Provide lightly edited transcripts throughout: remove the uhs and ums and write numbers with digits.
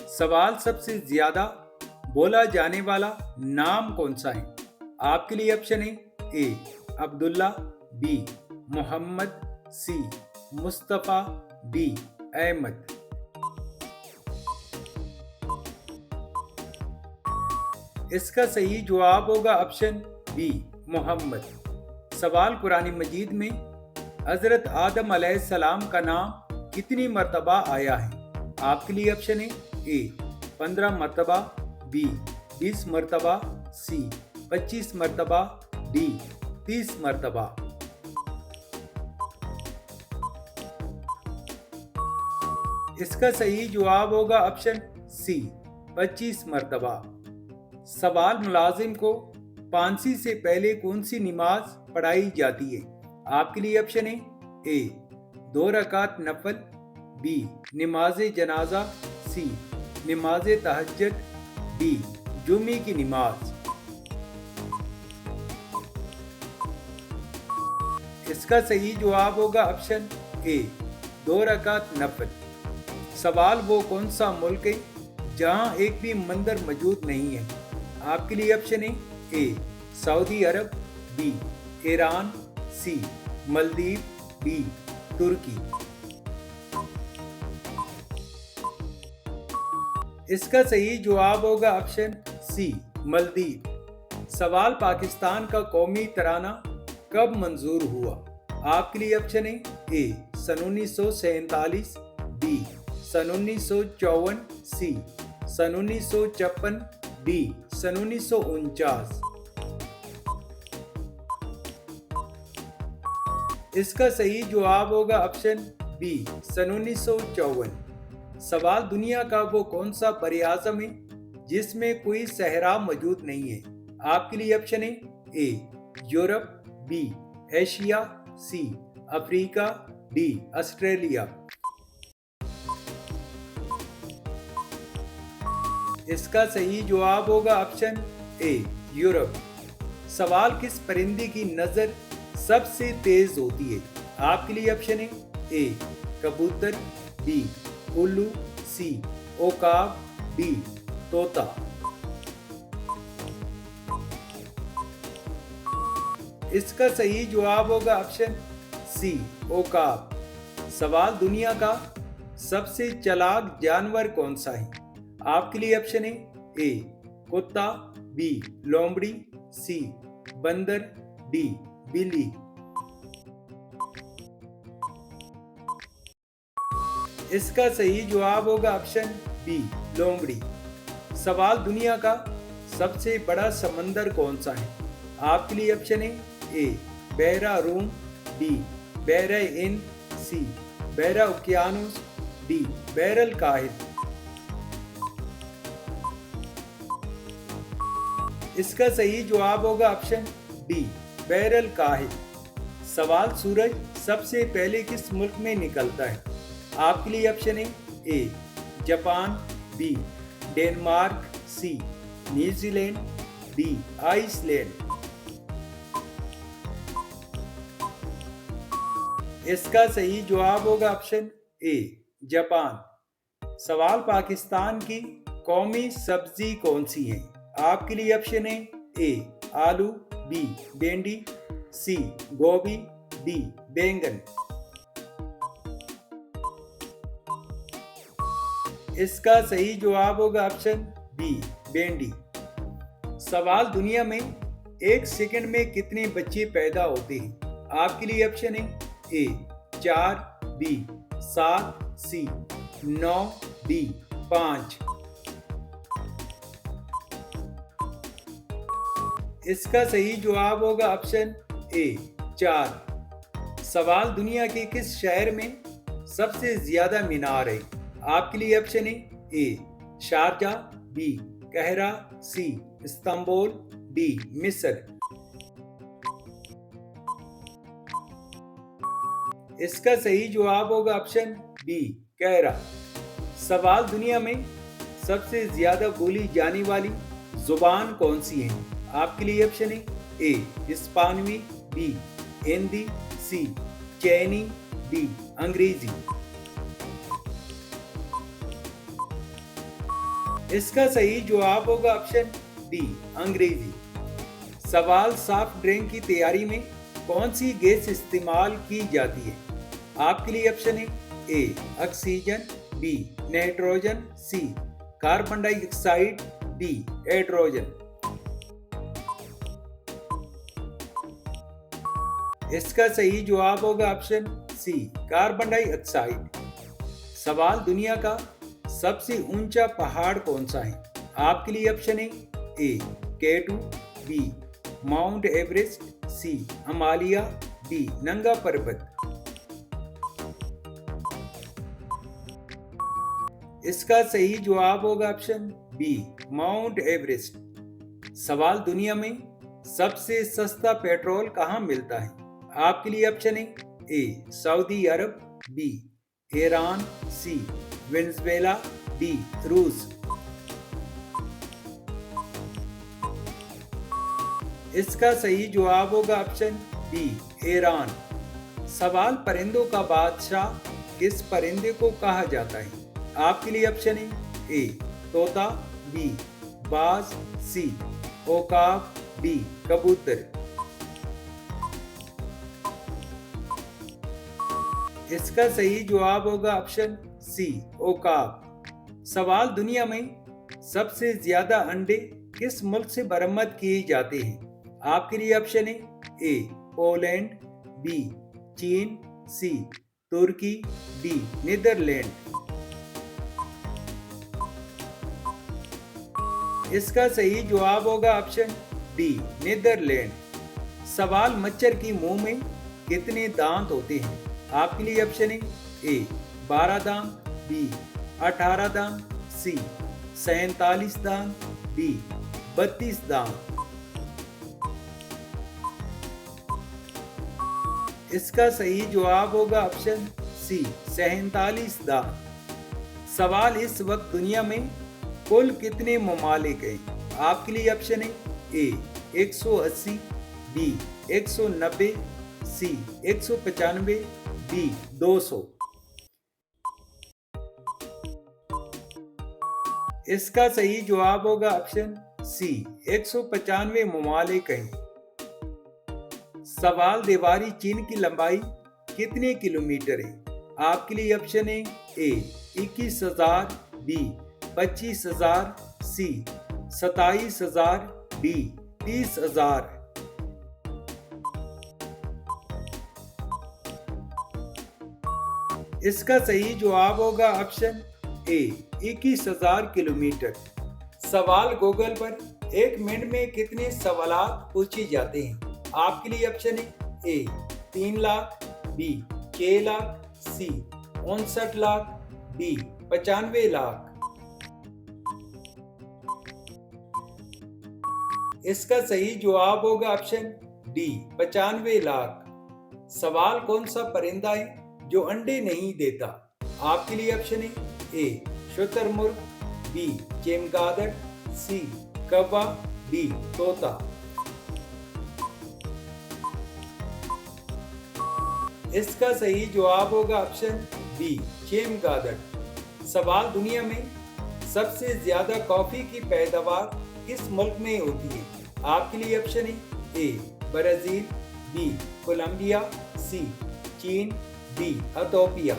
सवाल सबसे ज्यादा बोला जाने वाला नाम कौन सा है? आपके लिए ऑप्शन है ए अब्दुल्ला, बी मोहम्मद, सी मुस्तफ़ा, डी अहमद। इसका सही जवाब होगा ऑप्शन बी मोहम्मद। सवाल कुरान मजीद में हजरत आदम अलैहिस्सलाम का नाम कितनी मर्तबा आया है? आपके लिए ऑप्शन है ए 15 मर्तबा, बी 20 मर्तबा, सी 25 मर्तबा, डी 30 मर्तबा। इसका सही जवाब होगा ऑप्शन सी 25 मर्तबा। सवाल मुलाजिम को फांसी से पहले कौन सी नमाज पढ़ाई जाती है? आपके लिए ऑप्शन है ए 2 रकात नफल, बी नमाज जनाजा, सी नमाज तहज्जुद, डी जुमे की नमाज। इसका सही जवाब होगा ऑप्शन ए 2 रकात नफल। सवाल वो कौन सा मुल्क है जहां एक भी मंदिर मौजूद नहीं है? आपके लिए ऑप्शन है ए सऊदी अरब, बी ईरान, सी मालदीव, डी तुर्की। इसका सही जवाब होगा ऑप्शन सी मालदीव। सवाल पाकिस्तान का कौमी तराना कब मंजूर हुआ? आपके लिए ऑप्शन है ए सन 1947, बी सन 1954, सी सन 1956, डी सन 1949। इसका सही जवाब होगा ऑप्शन बी सन 1954। सवाल दुनिया का वो कौन सा बरआज़म है जिसमें कोई सहरा मौजूद नहीं है? आपके लिए ऑप्शन है A Europe, B Asia, C Africa, D Australia. इसका सही जवाब होगा ऑप्शन ए यूरोप। सवाल किस परिंदे की नजर सबसे तेज होती है? आपके लिए ऑप्शन है ए कबूतर, बी उल्लू, सी ओकाब, डी तोता। इसका सही जवाब होगा ऑप्शन सी ओकाब। सवाल दुनिया का सबसे चालाक जानवर कौन सा है? आपके लिए ऑप्शन है ए कुत्ता, बी लोमड़ी, सी बंदर, डी बिल्ली। इसका सही जवाब होगा ऑप्शन बी लोमड़ी। सवाल दुनिया का सबसे बड़ा समंदर कौन सा है? आपके लिए ऑप्शन है ए बहरा रूम, बी बहरा हिंद, सी बहरा उकियानूस, डी बहरल काहिल। इसका सही जवाब होगा ऑप्शन डी बहरल काहिल। सवाल सूरज सबसे पहले किस मुल्क में निकलता है? आपके लिए ऑप्शन है A Japan, B Denmark, C New Zealand, D Iceland. इसका सही जवाब होगा ऑप्शन ए जापान। सवाल पाकिस्तान की कौमी सब्जी कौन सी है? आपके लिए ऑप्शन है ए आलू, बी भिंडी, सी गोभी, डी बैंगन। इसका सही जवाब होगा ऑप्शन बी भिंडी। सवाल दुनिया में एक सेकंड में कितने बच्चे पैदा होते हैं? आपके लिए ऑप्शन है ए 4, बी 7, सी 9, डी 5। इसका सही जवाब होगा ऑप्शन ए 4। सवाल दुनिया के किस शहर में सबसे ज्यादा मीनार है? आपके लिए ऑप्शन है ए शारजा, बी कहरा, सी इस्तांबुल, डी मिस्र। इसका सही जवाब होगा ऑप्शन बी कहरा। सवाल दुनिया में सबसे ज्यादा बोली जाने वाली जुबान कौन सी है? आपके लिए ऑप्शन है ए हिस्पानवी, बी हिंदी, सी चीनी, डी अंग्रेजी। इसका सही जवाब होगा ऑप्शन डी अंग्रेजी। सवाल सॉफ्ट ड्रिंक की तैयारी में कौन सी गैस इस्तेमाल की जाती है? आपके लिए ऑप्शन है A oxygen, B nitrogen, C carbon dioxide, D hydrogen. इसका सही जवाब होगा ऑप्शन सी कार्बन डाइऑक्साइड। सवाल दुनिया का सबसे ऊंचा पहाड़ कौन सा है? आपके लिए ऑप्शन है ए केटू, बी माउंट एवरेस्ट, सी हिमालय, डी नंगा पर्वत। इसका सही जवाब होगा ऑप्शन बी माउंट एवरेस्ट। सवाल दुनिया में सबसे सस्ता पेट्रोल कहाँ मिलता है? आपके लिए ऑप्शन है ए सऊदी अरब, बी ईरान, सी वेनेजुएला, डी रूस। इसका सही जवाब होगा ऑप्शन बी ईरान। सवाल परिंदों का बादशाह किस परिंदे को कहा जाता है? आपके लिए ऑप्शन है ए तोता, बी बाज, सी ओकाब, डी कबूतर। इसका सही जवाब होगा ऑप्शन सी ओकाब। सवाल दुनिया में सबसे ज्यादा अंडे किस मुल्क से बरामद किए जाते हैं? आपके लिए ऑप्शन है ए पोलैंड, बी चीन, सी तुर्की, डी नीदरलैंड। इसका सही जवाब होगा ऑप्शन डी नीदरलैंड। सवाल मच्छर की मुंह में कितने दांत होते हैं? आपके लिए ऑप्शन है ए 12 दांत, बी 18 दांत, सी 47 दांत, डी 32 दांत। इसका सही जवाब होगा ऑप्शन सी 47 दांत। सवाल इस वक्त दुनिया में कुल कितने ममालिक हैं? आपके लिए ऑप्शन है ए 180, बी 190, सी 195, डी 200। इसका सही जवाब होगा ऑप्शन सी 195 ममालिक हैं। सवाल दीवारी चीन की लंबाई कितने किलोमीटर है? आपके लिए ऑप्शन है ए 21,000, बी 25,000, सी 27,000, डी 30,000। इसका सही जवाब होगा ऑप्शन ए 21,000 किलोमीटर। सवाल गूगल पर एक मिनट में कितने सवालात पूछे जाते हैं? आपके लिए ऑप्शन है ए 3 लाख, बी 6 लाख, सी 59 लाख, डी 95 लाख। इसका सही जवाब होगा ऑप्शन डी 95 लाख। सवाल कौन सा परिंदा है जो अंडे नहीं देता? आपके लिए ऑप्शन है ए शुतुरमुर्ग, बी चमगादड़, सी कौवा, डी तोता। इसका सही जवाब होगा ऑप्शन बी चमगादड़। सवाल दुनिया में सबसे ज्यादा कॉफी की पैदावार किस मुल्क में होती है? आपके लिए ऑप्शन है ए ब्राजील, बी कोलंबिया, सी चीन, डी इथियोपिया।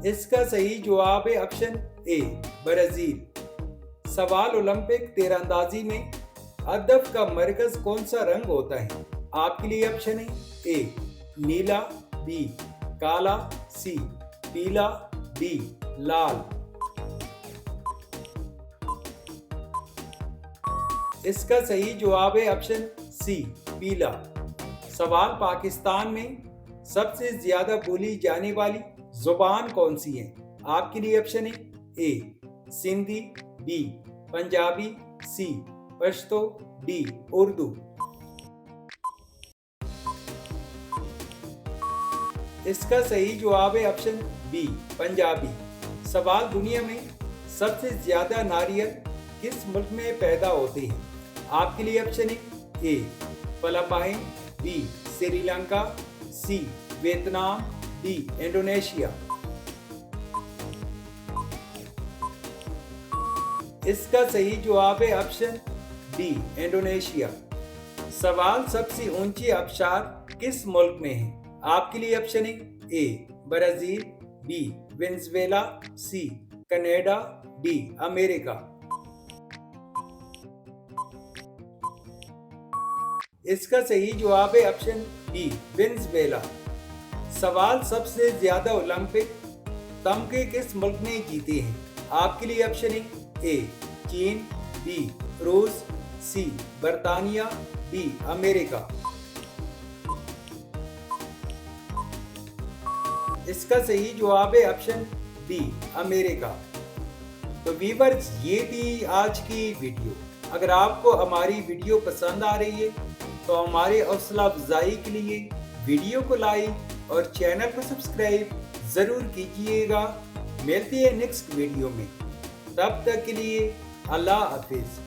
इसका सही जवाब है ऑप्शन ए ब्राजील। सवाल ओलंपिक तीरंदाजी में हदफ का मरकज कौन सा रंग होता है? आपके लिए ऑप्शन है ए नीला, बी काला, सी पीला, डी लाल। इसका सही जवाब है ऑप्शन सी पीला। सवाल पाकिस्तान में सबसे ज्यादा बोली जाने वाली जुबान कौन सी है? आपके लिए ऑप्शन है ए सिंधी, बी पंजाबी, सी पश्तो, डी उर्दू। इसका सही जवाब है ऑप्शन बी पंजाबी। सवाल दुनिया में सबसे ज्यादा नारियल किस मुल्क में पैदा होते हैं? आपके लिए ऑप्शन है A Philippine, B Sri Lanka, C Vietnam, D Indonesia. इसका सही जवाब है ऑप्शन बी इंडोनेशिया। सवाल सबसे ऊंची आबशार किस मुल्क में है? आपके लिए ऑप्शन है A Brazil, B Venezuela, C Canada, D America. इसका सही जवाब है ऑप्शन बी वेनेजुएला। सवाल सबसे ज्यादा ओलंपिक तमगे किस मुल्क ने जीते हैं? आपके लिए ऑप्शन है ए चीन, बी रूस, सी बर्तानिया, डी अमेरिका। इसका सही जवाब है ऑप्शन बी अमेरिका। तो व्यूअर्स, ये थी आज की वीडियो। अगर आपको हमारी वीडियो पसंद आ रही है तो हमारे हौसला अफजाई के लिए वीडियो को लाइक और चैनल को सब्सक्राइब जरूर कीजिएगा। मिलते हैं नेक्स्ट वीडियो में, तब तक के लिए अल्लाह हाफिज।